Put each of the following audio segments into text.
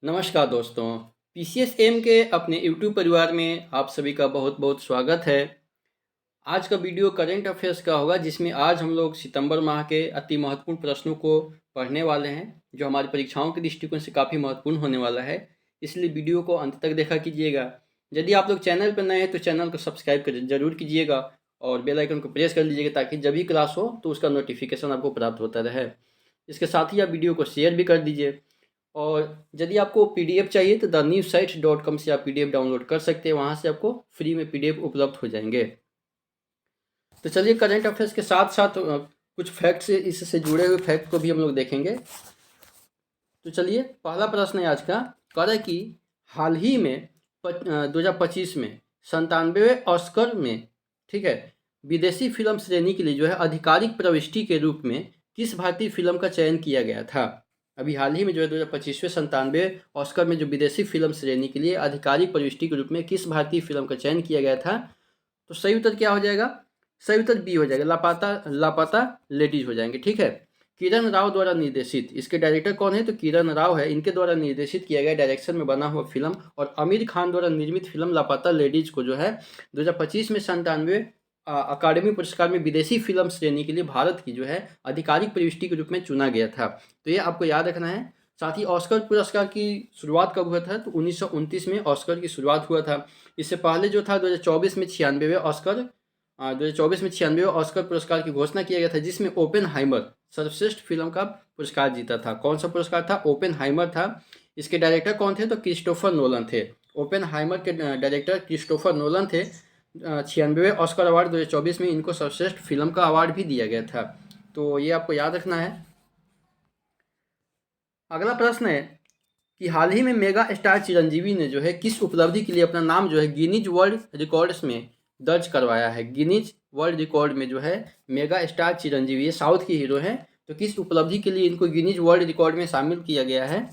नमस्कार दोस्तों, पीसीएसएम के अपने यूट्यूब परिवार में आप सभी का बहुत बहुत स्वागत है। आज का वीडियो करंट अफेयर्स का होगा जिसमें आज हम लोग सितंबर माह के अति महत्वपूर्ण प्रश्नों को पढ़ने वाले हैं जो हमारी परीक्षाओं के दृष्टिकोण से काफ़ी महत्वपूर्ण होने वाला है। इसलिए वीडियो को अंत तक देखा कीजिएगा। यदि आप लोग चैनल पर नए हैं तो चैनल को सब्सक्राइब कर जरूर कीजिएगा और बेल आइकन को प्रेस कर लीजिएगा ताकि जब भी क्लास हो तो उसका नोटिफिकेशन आपको प्राप्त होता रहे। इसके साथ ही आप वीडियो को शेयर भी कर दीजिए। और यदि आपको पीडीएफ चाहिए तो thenewsite.com से आप पीडीएफ डाउनलोड कर सकते हैं। वहाँ से आपको फ्री में पीडीएफ उपलब्ध हो जाएंगे। तो चलिए करंट अफेयर्स के साथ साथ कुछ फैक्ट्स इससे जुड़े हुए फैक्ट को भी हम लोग देखेंगे। तो चलिए पहला प्रश्न है आज का, कह रहा है कि हाल ही में 2025 में 97वें ऑस्कर में, ठीक है, विदेशी फिल्म श्रेणी के लिए जो है आधिकारिक प्रविष्टि के रूप में किस भारतीय फिल्म का चयन किया गया था। अभी हाल ही में जो है 2025वें 97वें ऑस्कर में जो विदेशी फिल्म श्रेणी के लिए आधिकारिक प्रविष्टि के रूप में किस भारतीय फिल्म का चयन किया गया था। तो सही उत्तर क्या हो जाएगा? सही उत्तर बी हो जाएगा, लापता लापता लेडीज हो जाएंगे। ठीक है, किरण राव द्वारा निर्देशित, इसके डायरेक्टर कौन है तो किरण राव है, इनके द्वारा निर्देशित किया गया डायरेक्शन में बना हुआ फिल्म और आमिर खान द्वारा निर्मित फिल्म लापता लेडीज को जो है 2025 में 97वें अकादमी पुरस्कार में विदेशी फिल्म श्रेणी के लिए भारत की जो है आधिकारिक प्रविष्टि के रूप में चुना गया था। तो ये आपको याद रखना है। साथ ही ऑस्कर पुरस्कार की शुरुआत कब हुआ था तो 1929 में ऑस्कर की शुरुआत हुआ था। इससे पहले जो था 2024 में 96वें ऑस्कर 2024 में 96वें ऑस्कर पुरस्कार की घोषणा किया गया था जिसमें ओपेनहाइमर सर्वश्रेष्ठ फिल्म का पुरस्कार जीता था। कौन सा पुरस्कार था? ओपेनहाइमर था। इसके डायरेक्टर कौन थे तो क्रिस्टोफर नोलन थे। ओपेनहाइमर के डायरेक्टर क्रिस्टोफर नोलन थे। 96वें ऑस्कर अवार्ड 2024 में इनको सर्वश्रेष्ठ फिल्म का अवार्ड भी दिया गया था। तो ये आपको याद रखना है। अगला प्रश्न है कि हाल ही में मेगा स्टार चिरंजीवी ने जो है किस उपलब्धि के लिए अपना नाम जो है गिनीज वर्ल्ड रिकॉर्ड्स में दर्ज करवाया है। गिनीज वर्ल्ड रिकॉर्ड में जो है मेगा स्टार चिरंजीवी, ये साउथ के हीरो हैं, तो किस उपलब्धि के लिए इनको गिनीज वर्ल्ड रिकॉर्ड में शामिल किया गया है।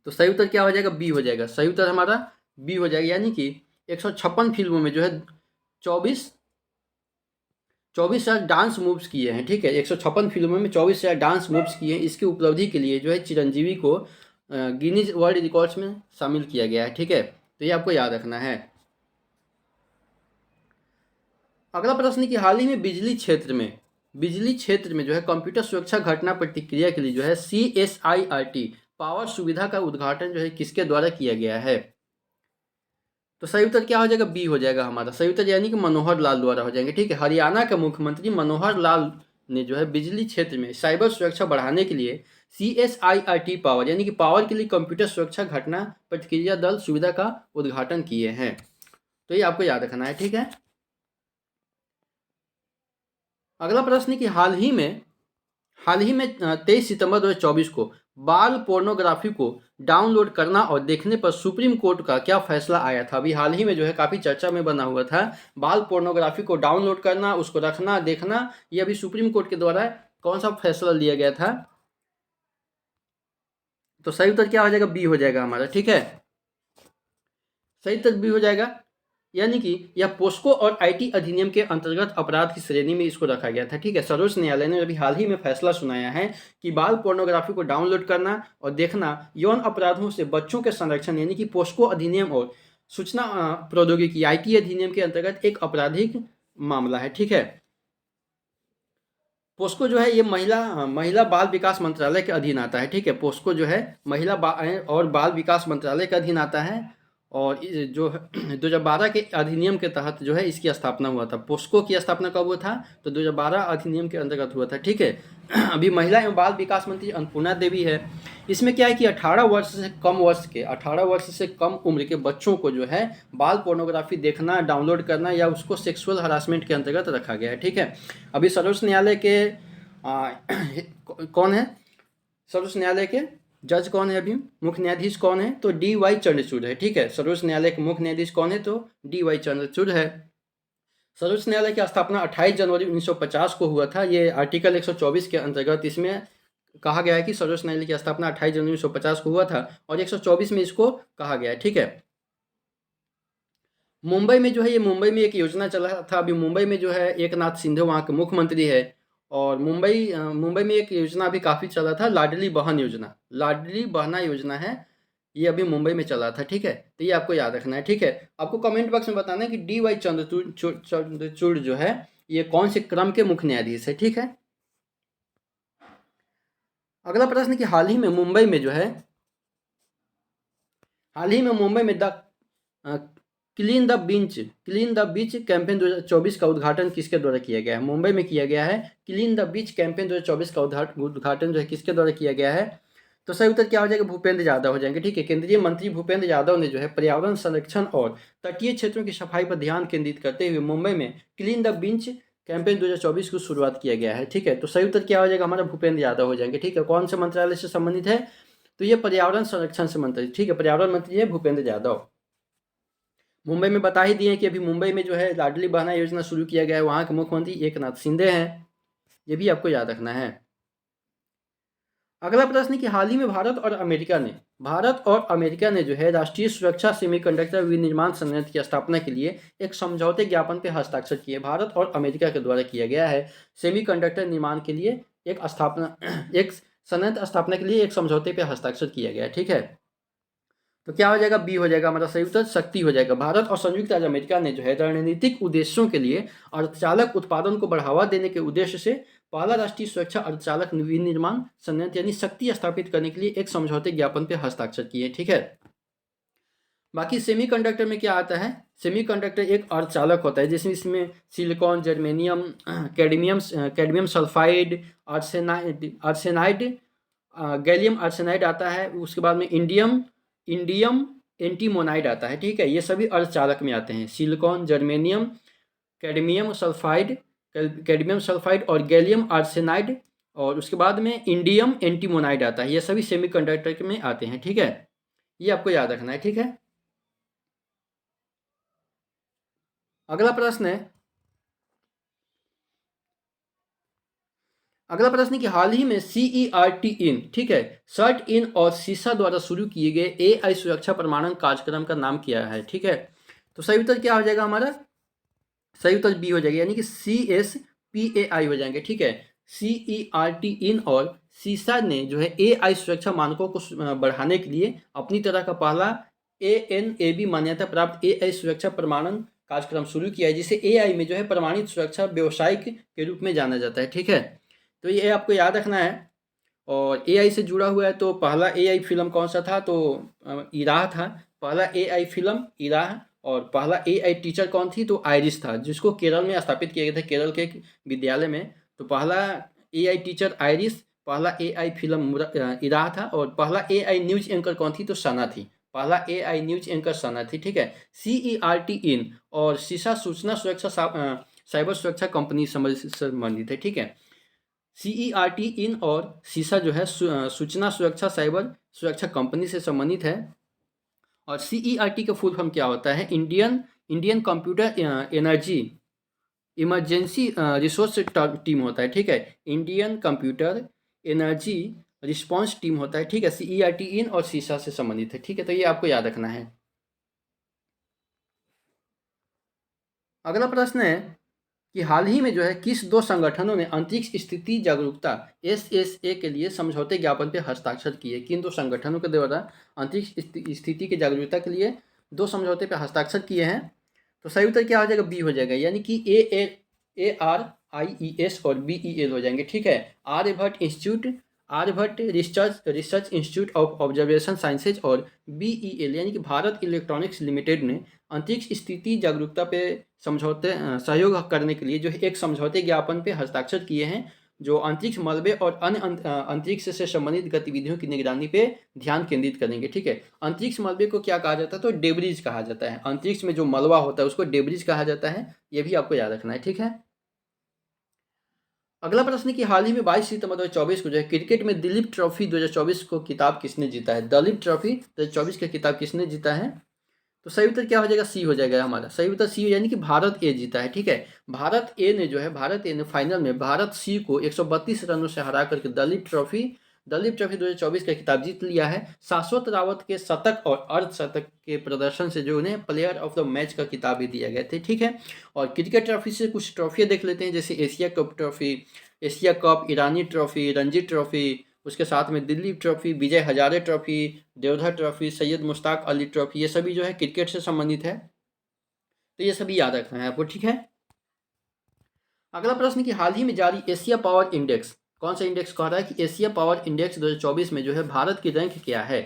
तो सही उत्तर क्या हो जाएगा? बी हो जाएगा। सही उत्तर हमारा बी हो जाएगा, यानी कि 156 फिल्मों में जो है 24,000 डांस मूव्स किए हैं। ठीक है, 156 फिल्मों में 24,000 डांस मूव्स किए हैं। इसकी उपलब्धि के लिए जो है चिरंजीवी को गिनीज वर्ल्ड रिकॉर्ड्स में शामिल किया गया है। ठीक है, तो ये आपको याद रखना है। अगला प्रश्न कि हाल ही में बिजली क्षेत्र में जो है कंप्यूटर सुरक्षा घटना प्रतिक्रिया के लिए जो है CSIRT पावर सुविधा का उद्घाटन जो है किसके द्वारा किया गया है। तो सही उत्तर क्या हो जाएगा? बी हो जाएगा हमारा सही उत्तर, यानी कि मनोहर लाल द्वारा हो जाएंगे। ठीक है, हरियाणा के मुख्यमंत्री मनोहर लाल ने जो है बिजली क्षेत्र में साइबर सुरक्षा बढ़ाने के लिए CSIRT पावर यानी कि पावर के लिए कंप्यूटर सुरक्षा घटना प्रतिक्रिया दल सुविधा का उद्घाटन किए हैं। तो ये आपको याद रखना है। ठीक है, अगला प्रश्न है कि हाल ही में 23 सितंबर 2024 को बाल पोर्नोग्राफी को डाउनलोड करना और देखने पर सुप्रीम कोर्ट का क्या फैसला आया था। अभी हाल ही में जो है काफ़ी चर्चा में बना हुआ था बाल पोर्नोग्राफी को डाउनलोड करना, उसको रखना, देखना, ये अभी सुप्रीम कोर्ट के द्वारा कौन सा फैसला लिया गया था। तो सही उत्तर क्या हो जाएगा? बी हो जाएगा हमारा। ठीक है, सही उत्तर बी हो जाएगा, यानी कि यह पोस्को और आईटी अधिनियम के अंतर्गत अपराध की श्रेणी में इसको रखा गया था। ठीक है, सर्वोच्च न्यायालय ने अभी हाल ही में फैसला सुनाया है कि बाल पोर्नोग्राफी को डाउनलोड करना और देखना यौन अपराधों से बच्चों के संरक्षण यानी कि पोस्को अधिनियम और सूचना प्रौद्योगिकी आईटी अधिनियम के अंतर्गत एक आपराधिक मामला है। ठीक है, पोस्को जो है ये महिला बाल विकास मंत्रालय के अधीन आता है। ठीक है, पोस्को जो है महिला और बाल विकास मंत्रालय के अधीन आता है और जो 2012 के अधिनियम के तहत जो है इसकी स्थापना हुआ था। पोस्को की स्थापना कब हुआ था तो 2012 अधिनियम के अंतर्गत हुआ था। ठीक है, अभी महिला एवं बाल विकास मंत्री अन्नपूर्णा देवी है। इसमें क्या है कि 18 वर्ष से कम उम्र के बच्चों को जो है बाल पोर्नोग्राफी देखना, डाउनलोड करना या उसको सेक्सुअल हरासमेंट के अंतर्गत रखा गया है। ठीक है, अभी सर्वोच्च न्यायालय के कौन है सर्वोच्च न्यायालय के जज कौन है? अभी मुख्य न्यायाधीश कौन है तो DY चंद्रचूड़ है। ठीक है, सर्वोच्च न्यायालय के मुख्य न्यायाधीश कौन है तो DY चंद्रचूड़ है। सर्वोच्च न्यायालय की स्थापना 28 जनवरी 1950 को हुआ था। ये आर्टिकल 124 के अंतर्गत इसमें कहा गया है कि सर्वोच्च न्यायालय की स्थापना 28 जनवरी 1950 को हुआ था और 124 में इसको कहा गया है। ठीक है, मुंबई में जो है ये मुंबई में एक योजना चला था। अभी मुंबई में जो है एकनाथ शिंदे वहाँ के मुख्यमंत्री है और मुंबई में एक योजना अभी काफ़ी चला था, लाडली बहन योजना। लाडली बहना योजना है, ये अभी मुंबई में चला था, ठीक है। तो ये आपको याद रखना है, ठीक है। आपको कमेंट बॉक्स में बताना है कि डी वाई चंद्रचूड़ जो है ये कौन से क्रम के मुख्य न्यायाधीश है, ठीक है। अगला प्रश्न कि हाल ही में मुंबई में जो है the clean the beach campaign 2024 का उद्घाटन किसके द्वारा किया गया है? मुंबई में किया गया है। क्लीन द बीच कैंपेन 2024 का उद्घाटन जो है किसके द्वारा किया गया है? तो सही उत्तर क्या हो जाएगा? भूपेंद्र यादव हो जाएंगे, ठीक है। केंद्रीय मंत्री भूपेंद्र यादव ने जो है पर्यावरण संरक्षण और तटीय क्षेत्रों की सफाई पर ध्यान केंद्रित करते हुए मुंबई में क्लीन द बीच कैंपेन 2024 की शुरुआत किया गया है, ठीक है। तो सही उत्तर क्या हो जाएगा? हमारा भूपेंद्र यादव हो जाएंगे, ठीक है। कौन से मंत्रालय से संबंधित है? तो ये पर्यावरण संरक्षण से मंत्री, ठीक है। पर्यावरण मंत्री है भूपेंद्र यादव। मुंबई में बता ही दिए कि अभी मुंबई में जो है लाडली बहना योजना शुरू किया गया है, वहाँ के मुख्यमंत्री एकनाथ शिंदे हैं, ये भी आपको याद रखना है। अगला प्रश्न कि हाल ही में भारत और अमेरिका ने जो है राष्ट्रीय सुरक्षा सेमीकंडक्टर विनिर्माण संयंत्र की स्थापना के लिए एक समझौते ज्ञापन पर हस्ताक्षर किए। भारत और अमेरिका के द्वारा किया गया है सेमीकंडक्टर निर्माण के लिए एक संयंत्र स्थापना के लिए एक समझौते पर हस्ताक्षर किया गया, ठीक है। तो क्या हो जाएगा? बी हो जाएगा हमारा सही उत्तर, शक्ति हो जाएगा। भारत और संयुक्त राज्य अमेरिका ने जो है रणनीतिक उद्देश्यों के लिए अर्धचालक उत्पादन को बढ़ावा देने के उद्देश्य से पहला राष्ट्रीय सुरक्षा अर्धचालक विनिर्माण संयंत्र यानी शक्ति स्थापित करने के लिए एक समझौते ज्ञापन पर हस्ताक्षर किए, ठीक है। बाकी सेमीकंडक्टर में क्या आता है? सेमीकंडक्टर एक अर्धचालक होता है जिसमें इसमें silicon, germanium, cadmium sulphide, arsenide, gallium arsenide आता है। उसके बाद में इंडियम एंटीमोनाइड आता है, ठीक है। ये सभी अर्धचालक में आते हैं। सिलिकॉन, जर्मेनियम, कैडमियम सल्फाइड और गैलियम आर्सेनाइड, और उसके बाद में इंडियम एंटीमोनाइड आता है। ये सभी सेमीकंडक्टर में आते हैं, ठीक है। ये आपको याद रखना है, ठीक है। अगला प्रश्न कि हाल ही में CERT इन, ठीक है, सर्ट इन और सीसा द्वारा शुरू किए गए AI सुरक्षा प्रमाणन कार्यक्रम का नाम क्या है, ठीक है। तो सही उत्तर क्या हो जाएगा हमारा? सही उत्तर बी हो जाएगा, यानी कि CSPAI हो जाएंगे, ठीक है। CERT इन और सीसा ने जो है AI सुरक्षा मानकों को बढ़ाने के लिए अपनी तरह का पहला ANAB मान्यता प्राप्त AI सुरक्षा प्रमाणन कार्यक्रम शुरू किया है, जिसे AI में जो है प्रमाणित सुरक्षा व्यवसायिक के रूप में जाना जाता है, ठीक है। तो ये आपको याद रखना है। और AI से जुड़ा हुआ है तो पहला AI फिल्म कौन सा था? तो इराह था। पहला AI फिल्म इराह, और पहला AI टीचर कौन थी? तो आयरिश था, जिसको केरल में स्थापित किया गया था, केरल के एक विद्यालय में। तो पहला AI टीचर आयरिश, पहला AI फिल्म इराह था, और पहला AI न्यूज एंकर कौन थी? तो सना थी। पहला AI न्यूज एंकर सना थी, ठीक है। CERT इन और सीसा सूचना सुरक्षा साइबर सुरक्षा कंपनी संबंधित है, ठीक है। CERT इन और सीसा जो है सूचना सुरक्षा साइबर सुरक्षा कंपनी से संबंधित है। और CERT का फुल फॉर्म क्या होता है? Indian computer energy emergency resource team होता है, ठीक है। Indian computer energy response team होता है, ठीक है। CERT इन और सीसा से संबंधित है, ठीक है। तो ये आपको याद रखना है। अगला प्रश्न है कि हाल ही में जो है किस दो संगठनों ने अंतरिक्ष स्थिति जागरूकता SSA के लिए समझौते ज्ञापन पर हस्ताक्षर किए? किन दो संगठनों के द्वारा अंतरिक्ष स्थिति की जागरूकता के लिए दो समझौते पर हस्ताक्षर किए हैं? तो सही उत्तर क्या हो जाएगा? बी हो जाएगा, यानी कि ARIES और BEL हो जाएंगे, ठीक है। Aryabhatta research institute of observation sciences और BEL यानी कि भारत इलेक्ट्रॉनिक्स लिमिटेड ने अंतरिक्ष स्थिति जागरूकता पे समझौते सहयोग करने के लिए जो है एक समझौते ज्ञापन पे हस्ताक्षर किए हैं, जो अंतरिक्ष मलबे और अन्य अंतरिक्ष से संबंधित गतिविधियों की निगरानी पे ध्यान केंद्रित करेंगे, ठीक है। अंतरिक्ष मलबे को क्या कहा जाता है? तो डेब्रिज कहा जाता है। अंतरिक्ष में जो मलबा होता है उसको डेब्रिज कहा जाता है, ये भी आपको याद रखना है, ठीक है। अगला प्रश्न कि हाल ही में 22 सितंबर 2024 को जो है क्रिकेट में दिलीप ट्रॉफी 2024 को किताब किसने जीता है? दिलीप ट्रॉफी 2024 का किताब किसने जीता है? तो सही उत्तर क्या हो जाएगा? सी हो जाएगा हमारा। सही उत्तर सी, यानी कि भारत ए जीता है, ठीक है। भारत ए ने फाइनल में भारत सी को 132 रनों से हरा करके दलीप ट्रॉफी 2024 का खिताब जीत लिया है। शाश्वत रावत के शतक और अर्धशतक के प्रदर्शन से जो उन्हें प्लेयर ऑफ द मैच का खिताब भी दिया गया था, ठीक है। और क्रिकेट ट्रॉफी से कुछ ट्रॉफियाँ देख लेते हैं, जैसे Asia cup trophy, Asia cup, Irani trophy, Ranji trophy, उसके साथ में Delhi trophy, Vijay Hazare trophy, Deodhar trophy, Syed Mushtaq Ali trophy, ये सभी जो है क्रिकेट से संबंधित है, तो ये सभी याद रखना है आपको, ठीक है। अगला प्रश्न कि हाल ही में जारी एशिया पावर इंडेक्स, कौन सा इंडेक्स कह रहा है कि एशिया पावर इंडेक्स 2024 में जो है भारत की रैंक क्या है।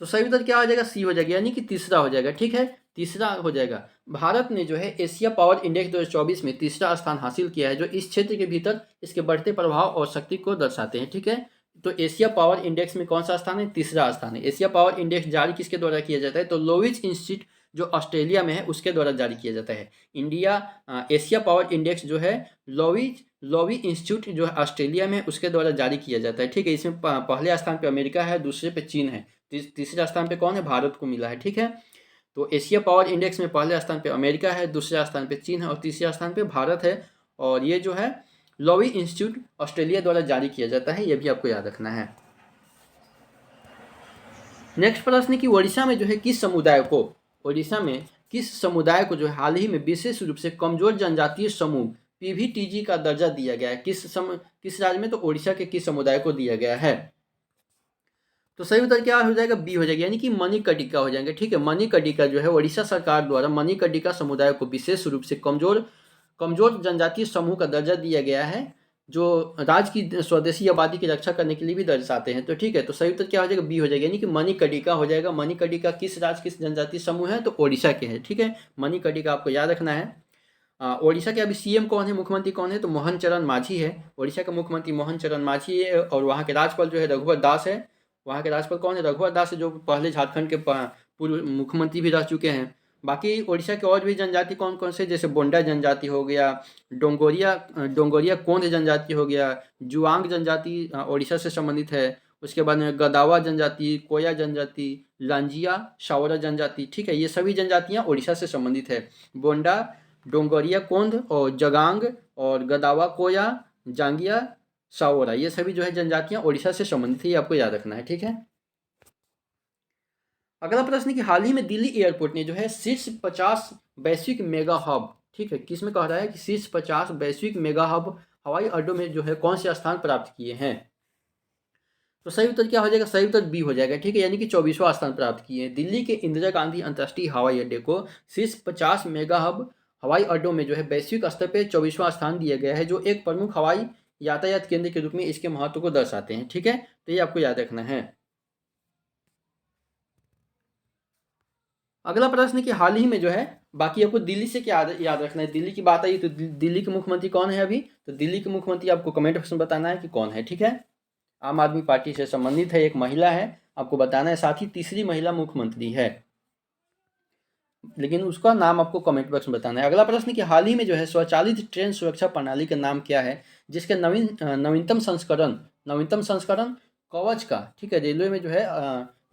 तो सही उत्तर क्या हो जाएगा, सी हो जाएगा, यानी कि तीसरा हो जाएगा, ठीक है, तीसरा हो जाएगा। भारत ने जो है एशिया पावर इंडेक्स 2024 में तीसरा स्थान हासिल किया है, जो इस क्षेत्र के भीतर इसके बढ़ते प्रभाव और शक्ति को दर्शाते हैं, ठीक है। तो एशिया पावर इंडेक्स में कौन सा स्थान है, तीसरा स्थान है। एशिया पावर इंडेक्स जारी किसके द्वारा किया जाता है, तो लोविज इंस्टीट्यूट जो ऑस्ट्रेलिया में है उसके द्वारा जारी किया जाता है। एशिया पावर इंडेक्स जो है लोवी इंस्टीट्यूट जो है ऑस्ट्रेलिया में उसके द्वारा जारी किया जाता है, ठीक है। इसमें पहले स्थान पे अमेरिका है, दूसरे पे चीन है, तीसरे स्थान पे कौन है, भारत को मिला है, ठीक है। तो एशिया पावर इंडेक्स में पहले स्थान पे अमेरिका है, दूसरे स्थान पे चीन है और तीसरे स्थान पे भारत है। और ये जो है लोवी इंस्टीट्यूट ऑस्ट्रेलिया द्वारा जारी किया जाता है, ये भी आपको याद रखना है। नेक्स्ट प्रश्न कि उड़ीसा में जो है उड़ीसा में किस समुदाय को जो है हाल ही में विशेष रूप से कमजोर जनजातीय समूह पीवीटीजी का दर्जा दिया गया है, किस राज्य में, तो उड़ीसा के किस समुदाय को दिया गया है। तो सही उत्तर क्या हो जाएगा, बी हो जाएगा, यानी कि मणिकर्णिका हो जाएंगे, ठीक है। मणिकर्णिका जो है उड़ीसा सरकार द्वारा मणिकर्णिका समुदाय को विशेष रूप से कमजोर जनजातीय समूह का दर्जा दिया गया है, जो राज्य की स्वदेशी आबादी की रक्षा करने के लिए भी दर्शाते हैं, तो ठीक है। तो सही उत्तर क्या हो जाएगा, बी हो जाएगा, यानी कि मणिकर्णिका हो जाएगा। मणिकर्णिका किस राज्य किस जनजातीय समूह है, तो उड़ीसा के हैं, ठीक है। मणिकर्णिका आपको याद रखना है। उड़ीसा के अभी सीएम कौन है, मुख्यमंत्री कौन है, तो मोहन चरण मांझी है। उड़ीसा का मुख्यमंत्री मोहन चरण मांझी है और वहाँ के राज्यपाल जो है रघुवर दास है। वहाँ के राज्यपाल कौन है, रघुवर दास है, जो पहले झारखंड के पूर्व मुख्यमंत्री भी रह चुके हैं। बाकी उड़ीसा के और भी जनजाति कौन कौन से, जैसे बोंडा जनजाति हो गया, डोंगोरिया कोंड जनजाति हो गया, जुआंग जनजाति उड़ीसा से संबंधित है। उसके बाद में गदावा जनजाति, कोया जनजाति, लांजिया शावरा जनजाति, ठीक है। ये सभी जनजातियाँ उड़ीसा से संबंधित है। बोंडा, डोंगोरिया कोंड और जगांग और गदावा कोया, जांगिया सावोरा, ये सभी जो है जनजातियां उड़ीसा से संबंधित है, ये आपको याद रखना है, ठीक है। अगला प्रश्न कि हाल ही में दिल्ली एयरपोर्ट ने जो है शीर्ष 50 वैश्विक मेगा हब, ठीक है, किसमें कह रहा है कि शीर्ष 50 वैश्विक मेगा हब हवाई अड्डों में जो है कौन से स्थान प्राप्त किए हैं। तो सही उत्तर क्या हो जाएगा, सही उत्तर बी हो जाएगा, ठीक है, यानी कि 24वां स्थान प्राप्त किए हैं। दिल्ली के इंदिरा गांधी अंतर्राष्ट्रीय हवाई अड्डे को शीर्ष 50 मेगा हब हवाई अड्डों में जो है वैश्विक स्तर पर 24वां स्थान दिया गया है, जो एक प्रमुख हवाई यातायात केंद्र के रूप में इसके महत्व को दर्शाते हैं, ठीक है। तो ये आपको याद रखना है। अगला प्रश्न कि हाल ही में जो है, बाकी आपको दिल्ली से क्या याद रखना है, दिल्ली की बात आई तो दिल्ली के मुख्यमंत्री कौन है अभी, तो दिल्ली के मुख्यमंत्री आपको कमेंट बॉक्स में बताना है कि कौन है, ठीक है। आम आदमी पार्टी से संबंधित है, एक महिला है, आपको बताना है, साथ ही तीसरी महिला मुख्यमंत्री है, लेकिन उसका नाम आपको कमेंट बॉक्स में बताना है। अगला प्रश्न कि हाल ही में जो है स्वचालित ट्रेन सुरक्षा प्रणाली का नाम क्या है, जिसके नवीनतम संस्करण कवच का, ठीक है। रेलवे में जो है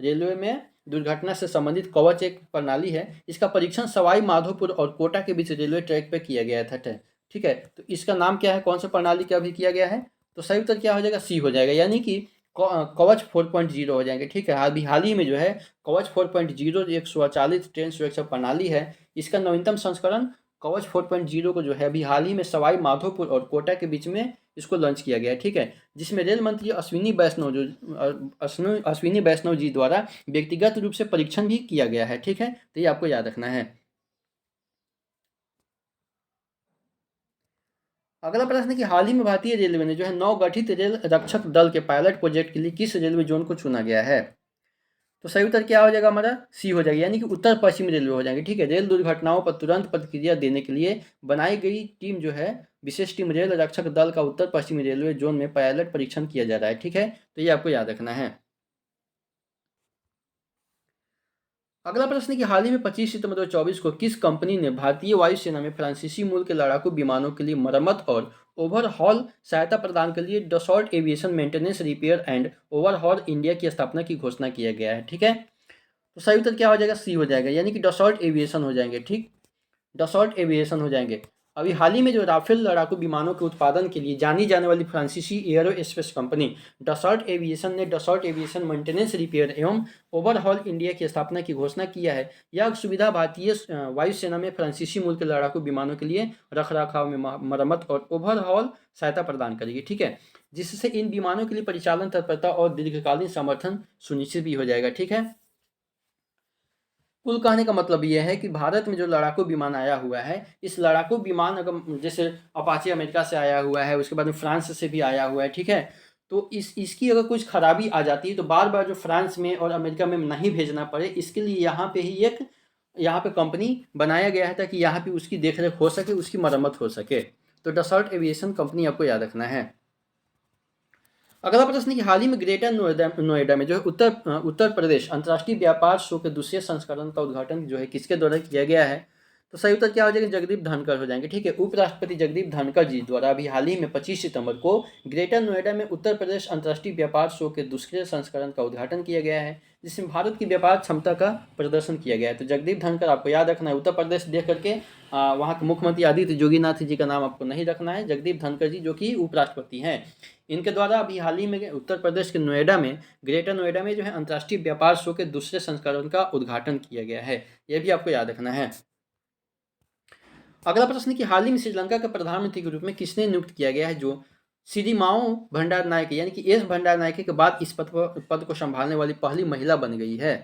रेलवे में दुर्घटना से संबंधित कवच एक प्रणाली है, इसका परीक्षण सवाई माधोपुर और कोटा के बीच रेलवे ट्रैक पे किया गया था, ठीक है। तो इसका नाम क्या है, कौन सा प्रणाली का अभी किया गया है, तो सही उत्तर क्या हो जाएगा, सी हो जाएगा, यानी कि कवच 4.0 हो जाएंगे, ठीक है। अभी हाल ही में जो है कवच 4.0 एक स्वचालित ट्रेन सुरक्षा प्रणाली है, इसका नवीनतम संस्करण कवच 4.0 को जो है अभी हाल ही में सवाई माधोपुर और कोटा के बीच में इसको लॉन्च किया गया है, ठीक है। जिसमें रेल मंत्री अश्विनी वैष्णव जी द्वारा व्यक्तिगत रूप से परीक्षण भी किया गया है, ठीक है। तो ये आपको याद रखना है। अगला प्रश्न है कि हाल ही में भारतीय रेलवे ने जो है नवगठित रेल रक्षक दल के पायलट प्रोजेक्ट के लिए किस रेलवे जोन को चुना गया है। तो सही उत्तर क्या हो जाएगा हमारा, सी हो जाएगा, यानी कि उत्तर पश्चिम रेलवे हो जाएंगे, ठीक है। रेल दुर्घटनाओं पर तुरंत प्रतिक्रिया देने के लिए बनाई गई टीम जो है विशेष टीम रेल रक्षक दल का उत्तर पश्चिमी रेलवे जोन में पायलट परीक्षण किया जा रहा है, ठीक है। तो ये आपको याद रखना है। अगला प्रश्न कि हाल ही में 25 सितंबर 2024 को किस कंपनी ने भारतीय वायुसेना में फ्रांसीसी मूल के लड़ाकू विमानों के लिए मरम्मत और ओवरहॉल सहायता प्रदान के लिए Dassault aviation maintenance repair and overhaul India की स्थापना की घोषणा किया गया है, ठीक है। तो सही उत्तर क्या हो जाएगा, सी हो जाएगा, यानी कि डसॉल्ट एविएशन हो जाएंगे, ठीक, डसॉल्ट एविएशन हो जाएंगे। अभी हाल ही में जो राफेल लड़ाकू विमानों के उत्पादन के लिए जानी जाने वाली फ्रांसीसी एयरोस्पेस कंपनी डसॉल्ट एविएशन ने डसॉल्ट एविएशन मेंटेनेंस रिपेयर एवं ओवरहॉल इंडिया की स्थापना की घोषणा किया है। यह सुविधा भारतीय वायुसेना में फ्रांसीसी मूल के लड़ाकू विमानों के लिए रखरखाव में मरम्मत और ओवरहॉल सहायता प्रदान करेगी, ठीक है। जिससे इन विमानों के लिए परिचालन तत्परता और दीर्घकालीन समर्थन सुनिश्चित भी हो जाएगा। ठीक है, कुल कहने का मतलब यह है कि भारत में जो लड़ाकू विमान आया हुआ है, इस लड़ाकू विमान अगर जैसे अपाचे अमेरिका से आया हुआ है, उसके बाद में फ्रांस से भी आया हुआ है, ठीक है, तो इसकी अगर कुछ खराबी आ जाती है तो बार बार जो फ्रांस में और अमेरिका में नहीं भेजना पड़े, इसके लिए यहाँ पे ही एक यहाँ पे कंपनी बनाया गया है ताकि यहाँ पे उसकी देखरेख हो सके, उसकी मरम्मत हो सके। तो डसॉल्ट एविएशन कंपनी आपको याद रखना है। अगला प्रश्न कि हाल ही में ग्रेटर नोएडा में जो है उत्तर प्रदेश अंतर्राष्ट्रीय व्यापार शो के दूसरे संस्करण का उद्घाटन जो है किसके द्वारा किया गया है? तो सही उत्तर क्या हो जाएगा? जगदीप धनखड़ हो जाएंगे। ठीक है, उपराष्ट्रपति जगदीप धनखड़ जी द्वारा अभी हाल ही में 25 सितंबर को ग्रेटर नोएडा में उत्तर प्रदेश अंतर्राष्ट्रीय व्यापार शो के दूसरे संस्करण का उद्घाटन किया गया है, जिसमें भारत की व्यापार क्षमता का प्रदर्शन किया गया है। तो जगदीप धनखड़ आपको याद रखना है, उत्तर प्रदेश देख करके वहाँ के मुख्यमंत्री आदित्य जोगीनाथ जी का नाम आपको नहीं रखना है, जगदीप धनखड़ जी जो कि उपराष्ट्रपति हैं। इनके द्वारा अभी हाल ही में उत्तर प्रदेश के नोएडा में, ग्रेटर नोएडा में जो है अंतर्राष्ट्रीय व्यापार शो के दूसरे संस्करण का उद्घाटन किया गया है, यह भी आपको याद रखना है। अगला प्रश्न कि हाल ही में श्रीलंका के प्रधानमंत्री के रूप में किसने नियुक्त किया गया है, जो सिरिमाओ भंडारनायके यानी कि एस भंडारनायके के बाद इस पद को संभालने वाली पहली महिला बन गई है?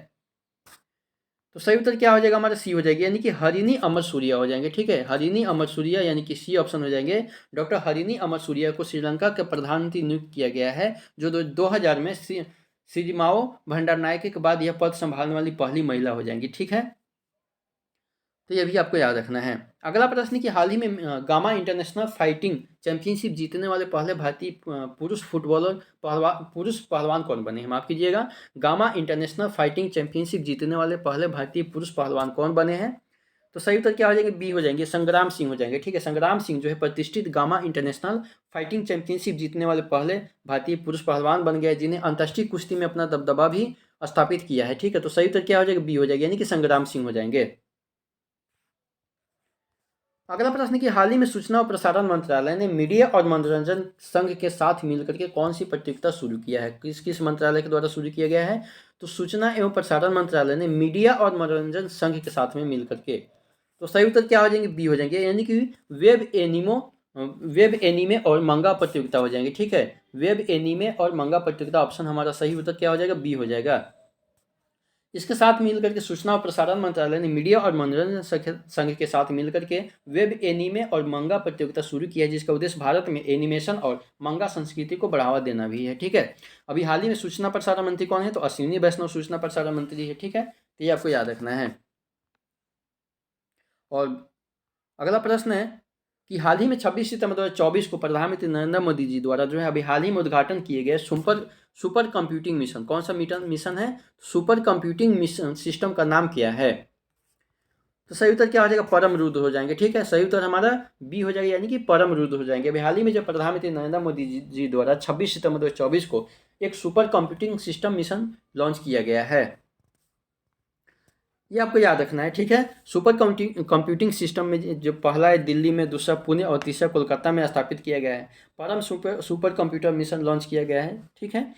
तो सही उत्तर क्या हो जाएगा? हमारा सी हो जाएगी, यानी कि हरिनी अमर सूर्या हो जाएंगे। ठीक है, हरिनी अमर सूर्या यानी कि सी ऑप्शन हो जाएंगे। डॉक्टर हरिनी अमर सूर्या को श्रीलंका के प्रधानमंत्री नियुक्त किया गया है, जो 2000 में सिरिमाओ भंडारनायके के बाद यह पद संभालने वाली पहली महिला हो जाएंगी। ठीक है, तो यह भी आपको याद रखना है। अगला प्रश्न कि हाल ही में गामा इंटरनेशनल फाइटिंग चैंपियनशिप जीतने वाले पहले भारतीय पुरुष पहलवान कौन बने हैं? माफ कीजिएगा, गामा इंटरनेशनल फाइटिंग चैंपियनशिप जीतने वाले पहले भारतीय पुरुष पहलवान कौन बने हैं? तो सही उत्तर क्या हो जाएंगे? बी हो जाएंगे, संग्राम सिंह हो जाएंगे। ठीक है, संग्राम सिंह जो है प्रतिष्ठित गामा इंटरनेशनल फाइटिंग चैंपियनशिप जीतने वाले पहले भारतीय पुरुष पहलवान बन गए, जिन्हें अंतर्राष्ट्रीय कुश्ती में अपना दबदबा भी स्थापित किया है। ठीक है, तो सही उत्तर क्या हो जाएगा? बी हो जाएगा, यानी कि संग्राम सिंह हो जाएंगे। अगला प्रश्न कि हाल ही में सूचना और प्रसारण मंत्रालय ने मीडिया और मनोरंजन संघ के साथ मिलकर के कौन सी प्रतियोगिता शुरू किया है? किस किस मंत्रालय के द्वारा शुरू किया गया है? तो सूचना एवं प्रसारण मंत्रालय ने मीडिया और मनोरंजन संघ के साथ में मिलकर के। तो सही उत्तर क्या हो जाएंगे? बी हो जाएंगे, यानी कि वेब एनीमे और मंगा प्रतियोगिता हो जाएंगे। ठीक है, वेब एनीमे और मंगा प्रतियोगिता ऑप्शन हमारा सही उत्तर क्या हो जाएगा? बी हो जाएगा। इसके साथ मिलकर के सूचना और प्रसारण मंत्रालय ने मीडिया और मनोरंजन संघ के साथ मिलकर के वेब एनीमे और मंगा प्रतियोगिता शुरू की है, जिसका उद्देश्य भारत में एनिमेशन और मंगा संस्कृति को बढ़ावा देना भी है। ठीक है, अभी हाल ही में सूचना प्रसारण मंत्री कौन है? तो अश्विनी वैष्णव सूचना प्रसारण मंत्री है। ठीक है, तो ये आपको याद रखना है। और अगला प्रश्न है कि हाल ही में 26 सितंबर 2024 को प्रधानमंत्री नरेंद्र मोदी जी द्वारा जो है अभी हाल ही में उद्घाटन किए गए सुपर कंप्यूटिंग मिशन, कौन सा मिशन है? सुपर कंप्यूटिंग मिशन सिस्टम का नाम क्या है? तो सही उत्तर क्या हो जाएगा? परम रुद्र हो जाएंगे। ठीक है, सही उत्तर हमारा बी हो जाएगा, यानी कि परम रुद्र हो जाएंगे। अभी हाल ही में जब प्रधानमंत्री नरेंद्र मोदी जी द्वारा 26 सितंबर 2024 को एक super computing system mission launch किया गया है, ये आपको याद रखना है। ठीक है, सुपर कंप्यूटिंग सिस्टम में जो पहला है दिल्ली में, दूसरा पुणे और तीसरा कोलकाता में स्थापित किया गया है। परम सुपर कंप्यूटर मिशन लॉन्च किया गया है। ठीक है,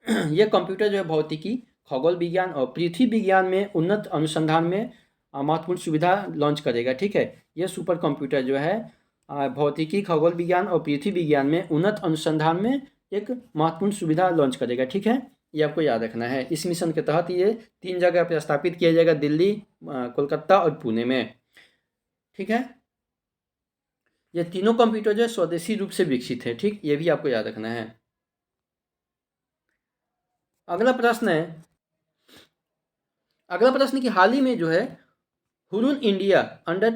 यह कंप्यूटर जो है भौतिकी, खगोल विज्ञान और पृथ्वी विज्ञान में उन्नत अनुसंधान में महत्वपूर्ण सुविधा लॉन्च करेगा। ठीक है, यह सुपर कंप्यूटर जो है भौतिकी, खगोल विज्ञान और पृथ्वी विज्ञान में उन्नत अनुसंधान में एक महत्वपूर्ण सुविधा लॉन्च करेगा। ठीक है, ये आपको याद रखना है। इस मिशन के तहत ये 3 जगह पर स्थापित किया जाएगा, दिल्ली, कोलकाता और पुणे में। ठीक है, ये तीनों कंप्यूटर जो है स्वदेशी रूप से विकसित है। ठीक, ये भी आपको याद रखना है। अगला प्रश्न कि हाल ही में जो है हुरून इंडिया अंडर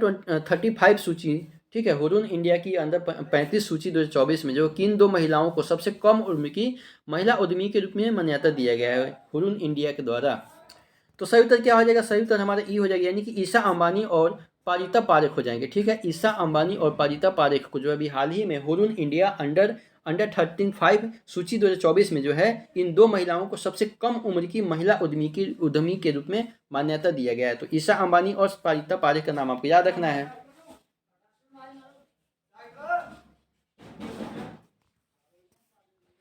35 सूची, ठीक है, हुरून इंडिया की अंडर 35 सूची 2024 में जो किन 2 महिलाओं को सबसे कम उम्र की महिला उद्यमी के रूप में मान्यता दिया गया है हुरून इंडिया के द्वारा? तो सही उत्तर क्या हो जाएगा? सही उत्तर हमारा ई हो जाएगा, यानी कि ईशा अंबानी और पारिता पारेख हो जाएंगे। ठीक है, ईशा अंबानी और पारिता पारेख को जो अभी हाल ही में हुरून इंडिया अंडर 35 सूची 2024 में जो है इन 2 महिलाओं को सबसे कम उम्र की महिला उद्यमी के रूप में मान्यता दिया गया है। तो ईशा अंबानी और पारिता पारेख का नाम आपको याद रखना है।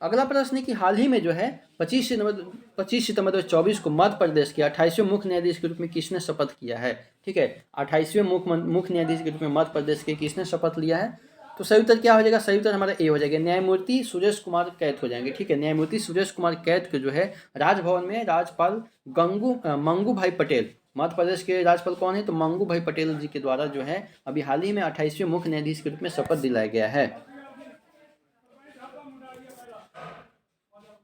अगला प्रश्न है कि हाल ही में जो है 25 सितंबर 2024 को मध्य प्रदेश के 28वें मुख्य न्यायाधीश के रूप में किसने शपथ किया है? ठीक है, 28वें मुख्य न्यायाधीश के रूप में मध्य प्रदेश के किसने शपथ लिया है? तो सही उत्तर क्या हो जाएगा? सही उत्तर हमारा ए हो जाएगा, न्यायमूर्ति सुरेश कुमार कैथ हो जाएंगे। ठीक है, न्यायमूर्ति सुरेश कुमार कैथ के जो है राजभवन में राज्यपाल मंगू भाई पटेल, मध्य प्रदेश के राज्यपाल कौन है? तो मंगू भाई पटेल जी के द्वारा जो है अभी हाल ही में 28वें मुख्य न्यायाधीश के रूप में शपथ दिलाया गया है।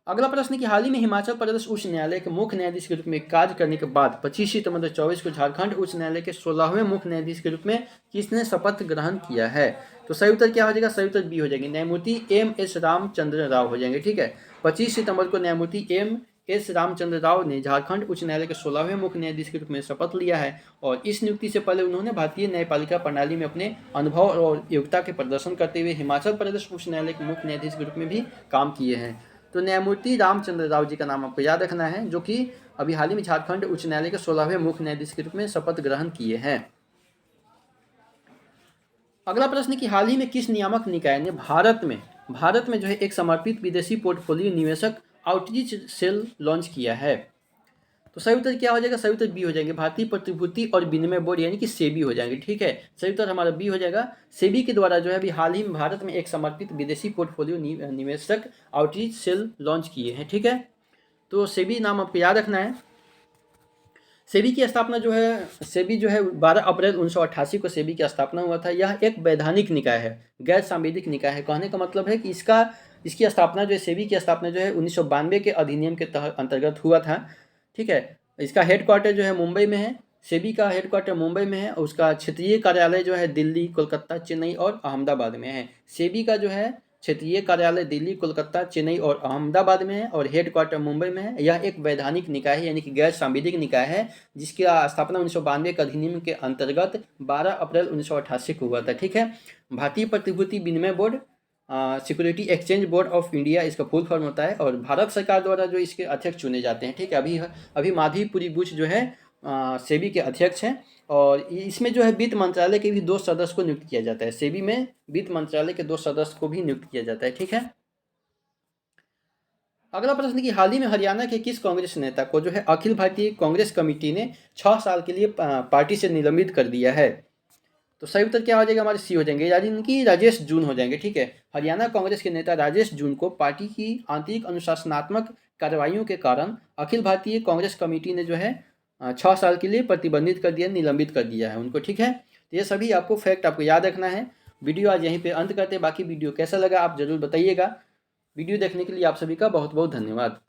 अगला प्रश्न कि हाल ही में हिमाचल प्रदेश उच्च न्यायालय के मुख्य न्यायाधीश के रूप में कार्य करने के बाद 25 सितंबर 2024 को झारखंड उच्च न्यायालय के 16वें मुख्य न्यायाधीश के रूप में किसने शपथ ग्रहण किया है? तो सही उत्तर क्या हो जाएगा? सही उत्तर बी हो जाएगी, न्यायमूर्ति एम.एस. रामचंद्र राव हो जाएंगे। ठीक है, 25 सितंबर को न्यायमूर्ति एम.एस. रामचंद्र राव ने झारखंड उच्च न्यायालय के 16वें मुख्य न्यायाधीश के रूप में शपथ लिया है और इस नियुक्ति से पहले उन्होंने भारतीय न्यायपालिका प्रणाली में अपने अनुभव और योग्यता के प्रदर्शन करते हुए हिमाचल प्रदेश उच्च न्यायालय के मुख्य न्यायाधीश के रूप में भी काम किए हैं। तो न्यायमूर्ति रामचंद्र राव जी का नाम आपको याद रखना है, जो कि अभी हाल ही में झारखंड उच्च न्यायालय के 16वें मुख्य न्यायाधीश के रूप में शपथ ग्रहण किए हैं। अगला प्रश्न कि हाल ही में किस नियामक निकाय ने भारत में जो है एक समर्पित विदेशी पोर्टफोलियो निवेशक आउटरीच सेल लॉन्च किया है? तो सही उत्तर क्या हो जाएगा? सही उत्तर बी हो जाएंगे, भारतीय प्रतिभूति और विनिमय बोर्ड यानी कि सेबी हो जाएंगे। ठीक है, सही उत्तर हमारा बी हो जाएगा, सेबी के द्वारा जो है अभी हाल ही में भारत में एक समर्पित विदेशी पोर्टफोलियो निवेशक आउटरीच सेल लॉन्च किए हैं। ठीक है, तो सेबी नाम आपको याद रखना है। सेबी की स्थापना जो है 12 अप्रैल 1988 को सेबी की स्थापना हुआ था। यह एक वैधानिक निकाय है, गैर सांविधिक निकाय है। कहने का मतलब है कि इसकी स्थापना जो है, सेबी की स्थापना जो है 1992 के अधिनियम के अंतर्गत हुआ था। ठीक है, इसका हेडक्वार्टर जो है मुंबई में है, सेबी का हेडक्वार्टर मुंबई में है और उसका क्षेत्रीय कार्यालय जो है दिल्ली, कोलकाता, चेन्नई और अहमदाबाद में है। सेबी का जो है क्षेत्रीय कार्यालय दिल्ली, कोलकाता, चेन्नई और अहमदाबाद में है और हेडक्वार्टर मुंबई में है। यह एक वैधानिक निकाय है यानी कि गैर सांविधिक निकाय है, जिसकी स्थापना 1992 के अधिनियम के अंतर्गत 12 अप्रैल 1988 को हुआ था। ठीक है, भारतीय प्रतिभूति विनिमय board, security exchange board of India इसका फुल फॉर्म होता है और भारत सरकार द्वारा जो इसके अध्यक्ष चुने जाते हैं। ठीक है, अभी माधवी बुच जो है सेबी के अध्यक्ष हैं और इसमें जो है वित्त मंत्रालय के भी 2 सदस्य को नियुक्त किया जाता है। सेबी में वित्त मंत्रालय के 2 सदस्य को भी नियुक्त किया जाता है। ठीक है, अगला प्रश्न कि हाल ही में हरियाणा के किस कांग्रेस नेता को जो है अखिल भारतीय कांग्रेस कमेटी ने 6 साल के लिए पार्टी से निलंबित कर दिया है? तो सही उत्तर क्या हो जाएगा? हमारे सी हो जाएंगे, यानी कि राजेश जून हो जाएंगे। ठीक है, हरियाणा कांग्रेस के नेता राजेश जून को पार्टी की आंतरिक अनुशासनात्मक कार्रवाइयों के कारण अखिल भारतीय कांग्रेस कमेटी ने जो है 6 साल के लिए प्रतिबंधित कर दिया, निलंबित कर दिया है उनको। ठीक है, तो ये सभी आपको फैक्ट आपको याद रखना है। वीडियो आज यहीं पे अंत करते हैं, बाकी वीडियो कैसा लगा आप जरूर बताइएगा। वीडियो देखने के लिए आप सभी का बहुत बहुत धन्यवाद।